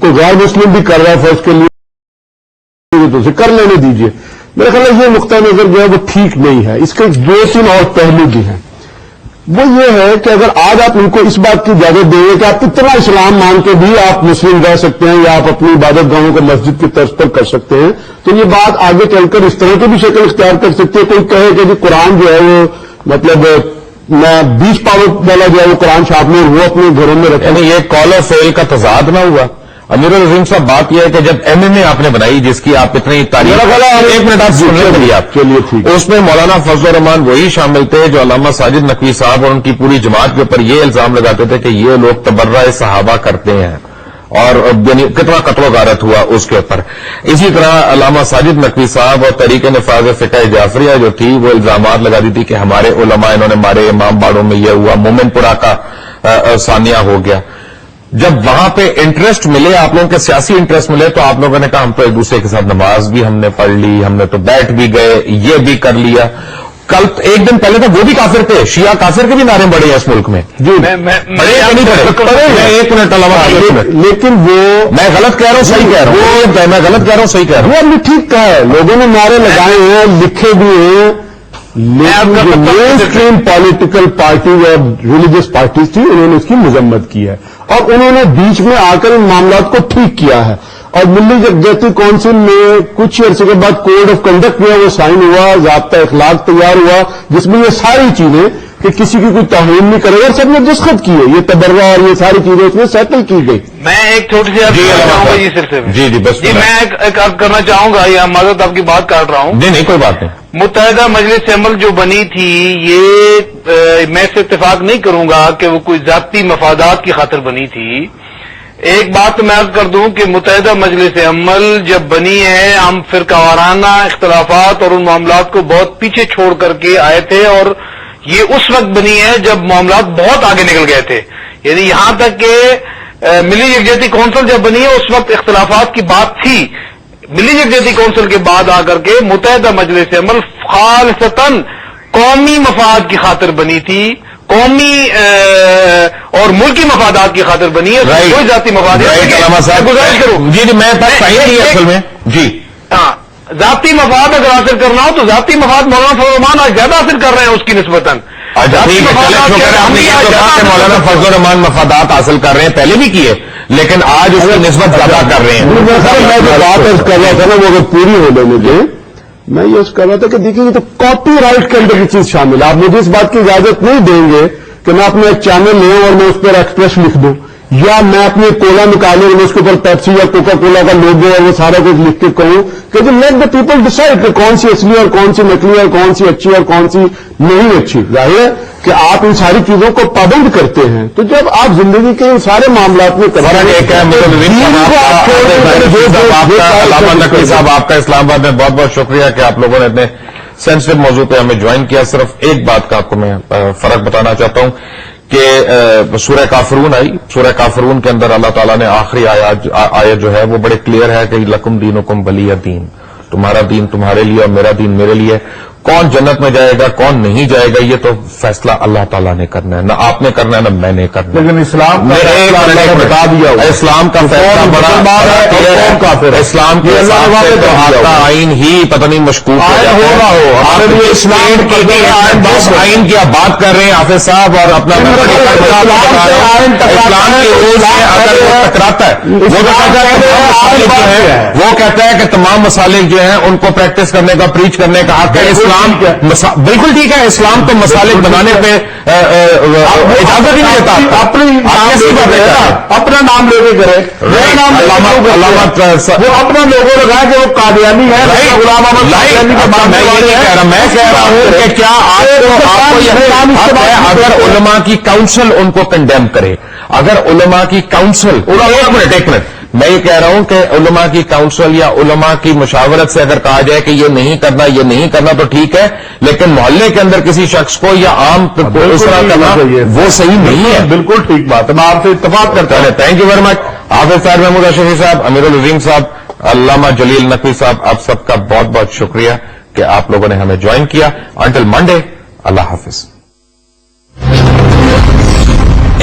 کوئی غیر مسلم بھی کر رہا ہے فرض کے لیے تو اسے کر لینے دیجیے. میرا خیال ہے یہ نقطہ نظر جو ہے وہ ٹھیک نہیں ہے. اس کے 2-3 اور پہلو بھی ہیں. وہ یہ ہے کہ اگر آج آپ ان کو اس بات کی اجازت دیں گے کہ آپ اتنا اسلام مان کے بھی آپ مسلم رہ سکتے ہیں یا آپ اپنی عبادت گاہوں کو مسجد کی طرز پر کر سکتے ہیں, تو یہ بات آگے چل کر اس طرح کی بھی شکل اختیار کر سکتے ہیں. کوئی کہے کہ جی قرآن جو ہے وہ مطلب میں 20 پاور والا جو ہے وہ قرآن چھاپنے اور وہ اپنے گھروں میں رکھے. یعنی یہ کال اور فعل کا تضاد نہ ہوا. امیر العظیم صاحب بات یہ ہے کہ جب ایم اے آپ نے بنائی جس کی آپ اتنی تعریف, ایک منٹ آپ سننے کے لیے آپ چلیے ٹھیک, اس میں مولانا فضل الرحمان وہی شامل تھے جو علامہ ساجد نقوی صاحب اور ان کی پوری جماعت کے اوپر یہ الزام لگاتے تھے کہ یہ لوگ تبرہ صحابہ کرتے ہیں اور یعنی کتنا قتل و غارت ہوا اس کے اوپر. اسی طرح علامہ ساجد نقوی صاحب اور تحریک نفاذ فقہ جعفریہ جو تھی وہ الزامات لگاتی تھی کہ ہمارے علماء انہوں نے مارے, امام باڑوں میں یہ ہوا, مومن پورہ کا ثانیہ ہو گیا. جب وہاں پہ انٹرسٹ ملے, آپ لوگوں کے سیاسی انٹرسٹ ملے, تو آپ لوگوں نے کہا ہم تو ایک دوسرے کے ساتھ نماز بھی ہم نے پڑھ لی, ہم نے تو بیٹھ بھی گئے, یہ بھی کر لیا. کل ایک دن پہلے تک وہ بھی کافر تھے, شیعہ کافر کے بھی نارے بڑے ہیں اس ملک میں. جی ایک منٹ علامہ, لیکن وہ میں غلط کہہ رہا ہوں صحیح کہہ رہا ہوں, میں غلط کہہ رہا ہوں صحیح کہہ رہا ہوں. وہ ہم نے ٹھیک کہا ہے, لوگوں نے نعرے لگائے ہیں, لکھے بھی ہیں, لیکن جو مین اسٹریم پالیٹیکل پارٹیز اور ریلیجیس پارٹیز تھی انہوں نے اس کی مذمت کی ہے اور انہوں نے بیچ میں آ کر ان معاملات کو ٹھیک کیا ہے. اور ملی یکجہتی کونسل میں کچھ عرصے کے بعد کوڈ آف کنڈکٹ میں وہ سائن ہوا, ضابطہ اخلاق تیار ہوا, جس میں یہ ساری چیزیں کہ کسی کی کوئی توہین نہیں کرے گا, اور سب نے دستخط کیے, یہ تبرہ اور یہ ساری چیزیں اس میں سیٹل کی گئی. میں ایک چھوٹی سی عرض کرنا چاہوں گا یہ سلسلے میں. جی بس جی میں ایک عرض کرنا چاہوں گا, یہ معذرت آپ کی بات کاٹ رہا ہوں. نہیں کوئی بات نہیں. متحدہ مجلس عمل جو بنی تھی یہ میں سے اتفاق نہیں کروں گا کہ وہ کوئی ذاتی مفادات کی خاطر بنی تھی. ایک بات میں عرض کر دوں کہ متحدہ مجلس عمل جب بنی ہے ہم فرقہ وارانہ اختلافات اور ان معاملات کو بہت پیچھے چھوڑ کر کے آئے تھے, اور یہ اس وقت بنی ہے جب معاملات بہت آگے نکل گئے تھے. یعنی یہاں تک کہ ملی یکجہتی کونسل جب بنی ہے اس وقت اختلافات کی بات تھی. ملی یکجہتی کونسل کے بعد آ کر کے متحدہ مجلس عمل خالصتاً قومی مفاد کی خاطر بنی تھی, قومی اور ملکی مفادات کی خاطر بنی ہے, کوئی ذاتی مفاد. گزارش کروں جی میں اصل میں جی ہاں ذاتی مفاد اگر حاصل کرنا ہو تو ذاتی مفاد مولانا فضل الرحمان آج زیادہ حاصل کر رہے ہیں اس کی نسبتاً. مولانا فضل الرحمان مفادات حاصل کر رہے ہیں, پہلے بھی کیے لیکن آج اس کی نسبت زیادہ کر رہے ہیں. میں جو بات عرض کر رہا تھا نا وہ اگر پوری ہو لینے دیں, میں یہ کر رہا تھا کہ دیکھیے یہ تو کاپی رائٹ کے اندر کی چیز شامل ہے. آپ مجھے اس بات کی اجازت نہیں دیں گے کہ میں اپنا ایک چینل لوں اور میں اس پر ایکسپریس لکھ دوں, یا میں اپنی کولا نکالوں اور اس کے اوپر پیپسی یا کوکا کولا کا لوگو اور وہ سارا کچھ لکھ کے کہوں کہ لیٹ دا پیپل ڈیسائڈ کہ کون سی اصلی اور کون سی نکلی اور کون سی اچھی اور کون سی نہیں اچھی. ظاہر ہے کہ آپ ان ساری چیزوں کو پابند کرتے ہیں, تو جب آپ زندگی کے ان سارے معاملات میں علامہ نقوی صاحب آپ کا اسلام آباد میں بہت بہت شکریہ کہ آپ لوگوں نے اتنے سینسٹیو موضوع پہ ہمیں جوائن کیا. صرف ایک بات کا آپ کو میں فرق بتانا چاہتا ہوں کہ سورہ کافرون آئی, سورہ کافرون کے اندر اللہ تعالیٰ نے آخری آیت جو ہے وہ بڑے کلیئر ہے کہ لکم دینکم ولی دین, تمہارا دین تمہارے لیے اور میرا دین میرے لیے. کون جنت میں جائے گا کون نہیں جائے گا یہ تو فیصلہ اللہ تعالیٰ نے کرنا ہے, نہ آپ نے کرنا ہے نہ میں نے کرنا ہے. لیکن اسلام بتا دیا اسلام کا فیصلہ بڑا, اسلام کے آپ کا آئین ہی پتہ نہیں مشکوک بس آئین کی آپ بات کر رہے ہیں حافظ صاحب, اور اپنا اسلام کے روز سے اگر وہ ٹکراتا ہے وہ کہتا ہے کہ تمام مسالک جو ہیں ان کو پریکٹس کرنے کا پریچ کرنے کا حق ہے. بالکل ٹھیک ہے, اسلام تو مسالک بنانے پہ اجازت ہی نہیں دیتا. اپنا نام لے کے کرے, وہ اپنا لوگو لگائے کہ وہ قادیانی ہے, غلام احمد. میں کہہ رہا ہوں کہ کیا اگر علماء کی کاؤنسل ان کو کنڈیم کرے, اگر علماء کی کاؤنسل ایک منٹ میں یہ کہہ رہا ہوں کہ علماء کی کاؤنسل یا علماء کی مشاورت سے اگر کہا جائے کہ یہ نہیں کرنا تو ٹھیک ہے, لیکن محلے کے اندر کسی شخص کو یا عام اس طرح کرنا وہ صحیح نہیں ہے. بالکل ٹھیک بات ہے, میں آپ سے اتفاق کرتا ہوں. Thank you very much. حافظ طاہر محمود اشرفی صاحب, امیر العظیم صاحب, علامہ جلیل نقوی صاحب, آپ سب کا بہت بہت شکریہ کہ آپ لوگوں نے ہمیں جوائن کیا. انٹل منڈے, اللہ حافظ.